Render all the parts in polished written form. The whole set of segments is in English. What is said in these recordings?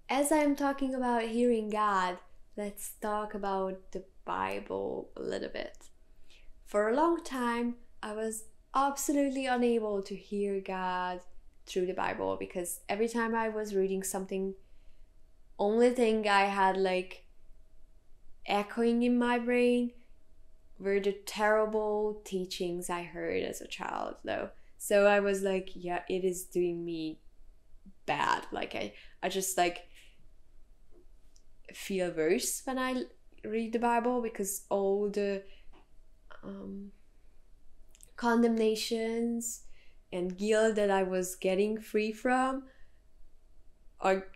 as I'm talking about hearing God, let's talk about the Bible a little bit. For a long time, I was absolutely unable to hear God through the Bible because every time I was reading something, only thing I had like echoing in my brain were the terrible teachings I heard as a child, though. So I was like, yeah, it is doing me bad. Like I just like feel worse when I read the Bible because all the um, condemnations and guilt that I was getting free from are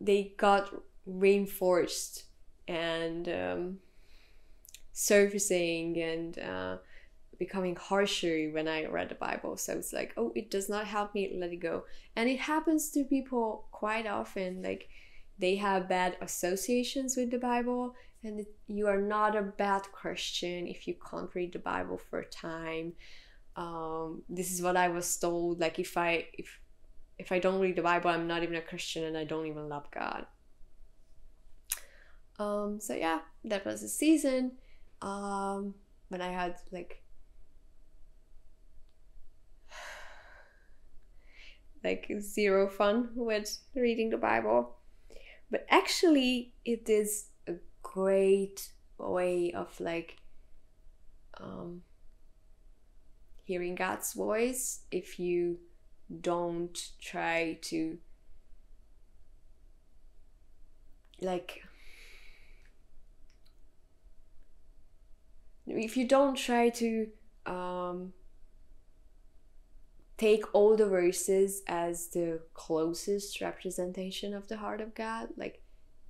they got reinforced and surfacing and becoming harsher when I read the Bible. So it's like, oh, it does not help me, let it go. And it happens to people quite often. Like they have bad associations with the Bible, and you are not a bad Christian if you can't read the Bible for a time. This is what I was told. Like if I don't read the Bible, I'm not even a Christian and I don't even love God. So yeah, that was a season when I had like zero fun with reading the Bible. But actually, it is a great way of hearing God's voice if you don't try to if you don't try to take all the verses as the closest representation of the heart of God. Like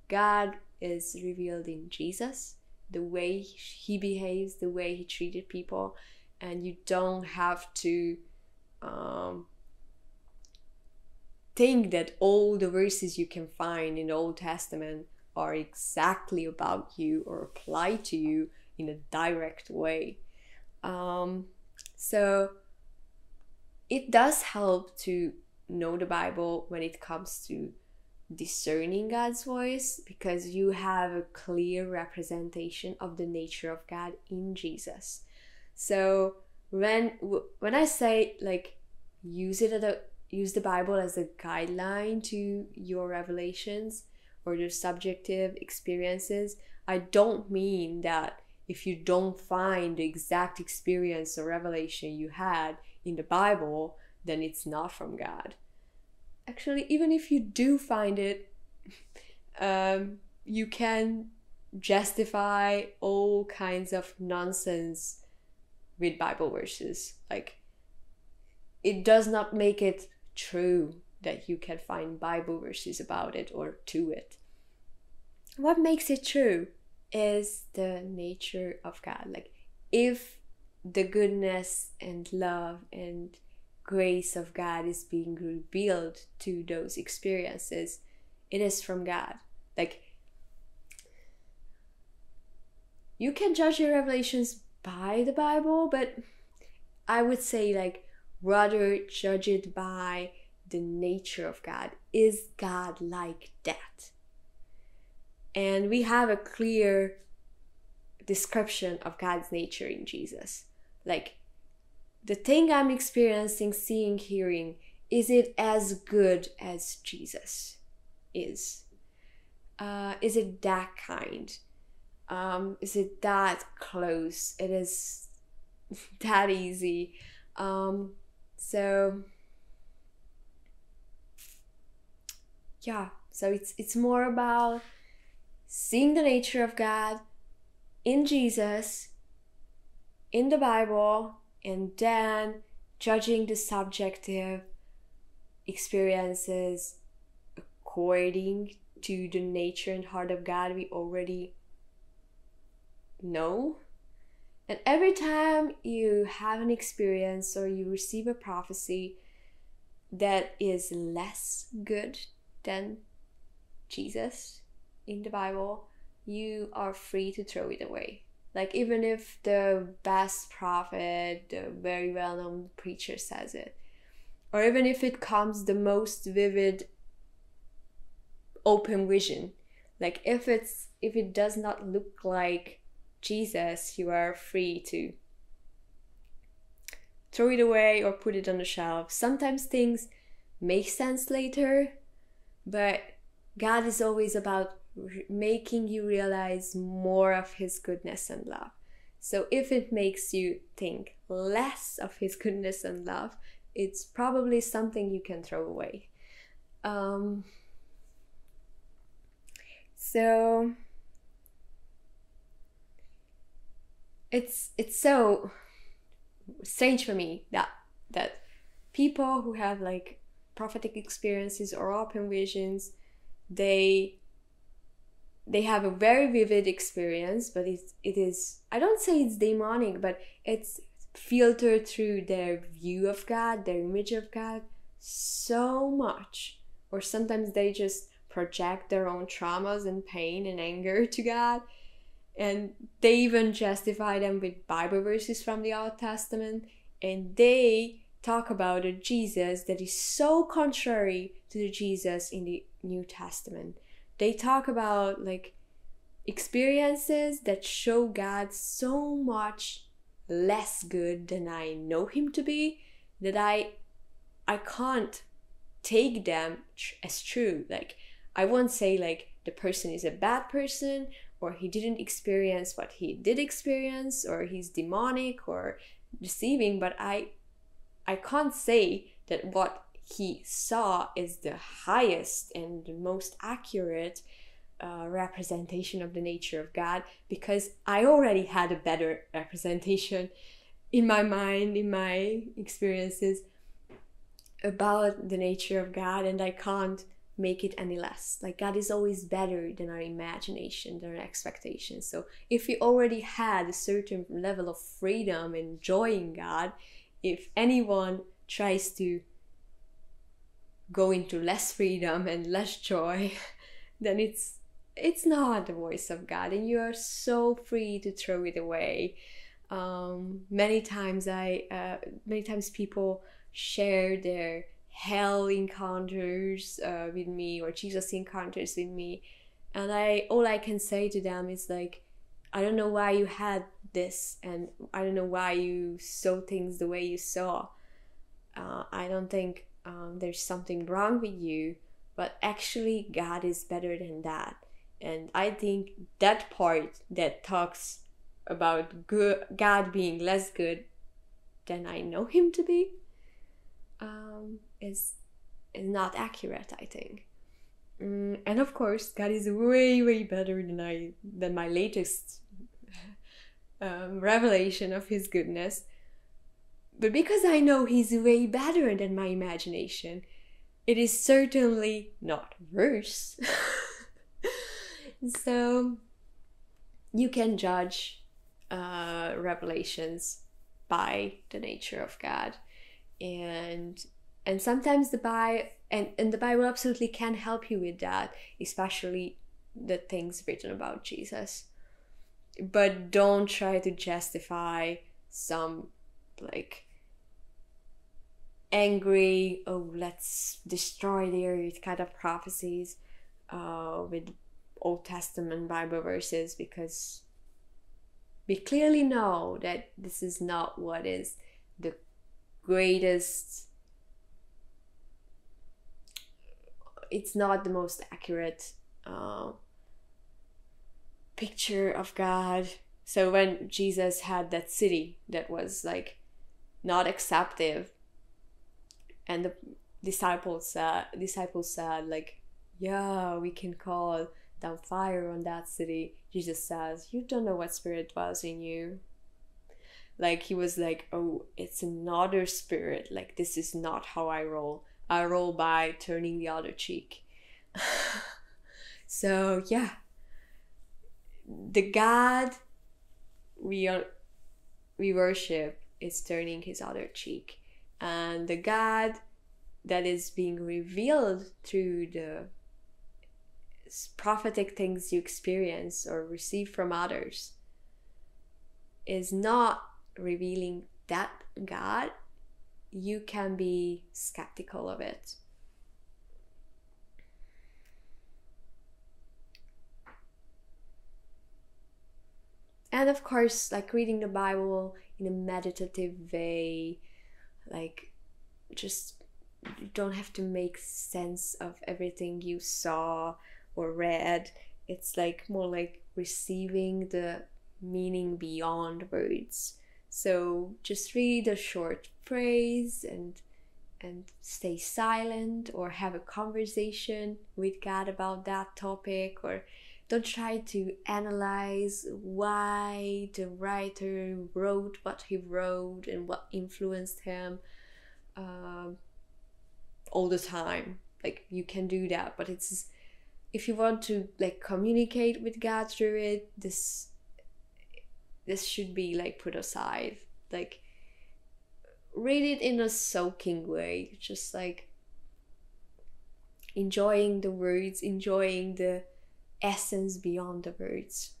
God is revealed in Jesus, the way he behaves, the way he treated people, and you don't have to think that all the verses you can find in the Old Testament are exactly about you or apply to you in a direct way. So it does help to know the Bible when it comes to discerning God's voice, because you have a clear representation of the nature of God in Jesus. So when I say use the Bible as a guideline to your revelations or your subjective experiences, I don't mean that if you don't find the exact experience or revelation you had in the Bible, then it's not from God. Actually, even if you do find it, you can justify all kinds of nonsense with Bible verses. Like, it does not make it true that you can find Bible verses about it or to it. What makes it true is the nature of God. Like, if the goodness and love and grace of God is being revealed to those experiences, it is from God. Like, you can judge your revelations by the Bible, but I would say rather judge it by the nature of God. Is God like that? And we have a clear description of God's nature in Jesus. Like, the thing I'm experiencing, seeing, hearing, is it as good as Jesus is? Is it that kind? Is it that close? It is that easy. So it's more about seeing the nature of God in Jesus, in the Bible, and then judging the subjective experiences according to the nature and heart of God we already know. And every time you have an experience or you receive a prophecy that is less good than Jesus in the Bible, you are free to throw it away. Like, even if the best prophet, the very well-known preacher says it, or even if it comes the most vivid open vision. Like if it does not look like Jesus, you are free to throw it away or put it on the shelf. Sometimes things make sense later, but God is always about making you realize more of his goodness and love. So if it makes you think less of his goodness and love, it's probably something you can throw away. So it's so strange for me that people who have like prophetic experiences or open visions, they have a very vivid experience, but it is, I don't say it's demonic, but it's filtered through their view of God, their image of God so much. Or sometimes they just project their own traumas and pain and anger to God, and they even justify them with Bible verses from the Old Testament, and they talk about a Jesus that is so contrary to the Jesus in the New Testament. They talk about like experiences that show God so much less good than I know him to be, that I can't take them as true. Like I won't say like the person is a bad person, or he didn't experience what he did experience, or he's demonic or deceiving, but I can't say that what he saw is the highest and the most accurate representation of the nature of God, because I already had a better representation in my mind, in my experiences about the nature of God, and I can't make it any less. Like God is always better than our imagination, than our expectations. So if we already had a certain level of freedom and joy in God, if anyone tries to go into less freedom and less joy, then it's not the voice of God, and you are so free to throw it away. Many times people share their hell encounters with me, or Jesus encounters with me, and all I can say to them is like, I don't know why you had this, and I don't know why you saw things the way you saw. I don't think there's something wrong with you, but actually God is better than that. And I think that part that talks about God being less good than I know him to be is not accurate, I think. And of course, God is way better than my latest revelation of his goodness. But because I know he's way better than my imagination, it is certainly not worse. So you can judge revelations by the nature of God, and sometimes the Bible absolutely can help you with that, especially the things written about Jesus. But don't try to justify some like angry, oh let's destroy the earth kind of prophecies with Old Testament Bible verses, because we clearly know that this is not what is the greatest, it's not the most accurate picture of God. So when Jesus had that city that was like not acceptive, and the disciples said like, yeah, we can call down fire on that city, Jesus says, you don't know what spirit was in you. Like he was like, oh, it's another spirit, like this is not how I roll by turning the other cheek. So yeah, the God we worship is turning his other cheek, and the God that is being revealed through the prophetic things you experience or receive from others is not revealing that God. You can be skeptical of it. And of course, like reading the Bible in a meditative way, like just you don't have to make sense of everything you saw or read. It's like more like receiving the meaning beyond words. So just read a short phrase and stay silent, or have a conversation with God about that topic, or don't try to analyze why the writer wrote what he wrote and what influenced him um, all the time. Like you can do that, but it's, if you want to like communicate with God through it, this should be like put aside. Like read it in a soaking way, just like enjoying the words, enjoying the essence beyond the words.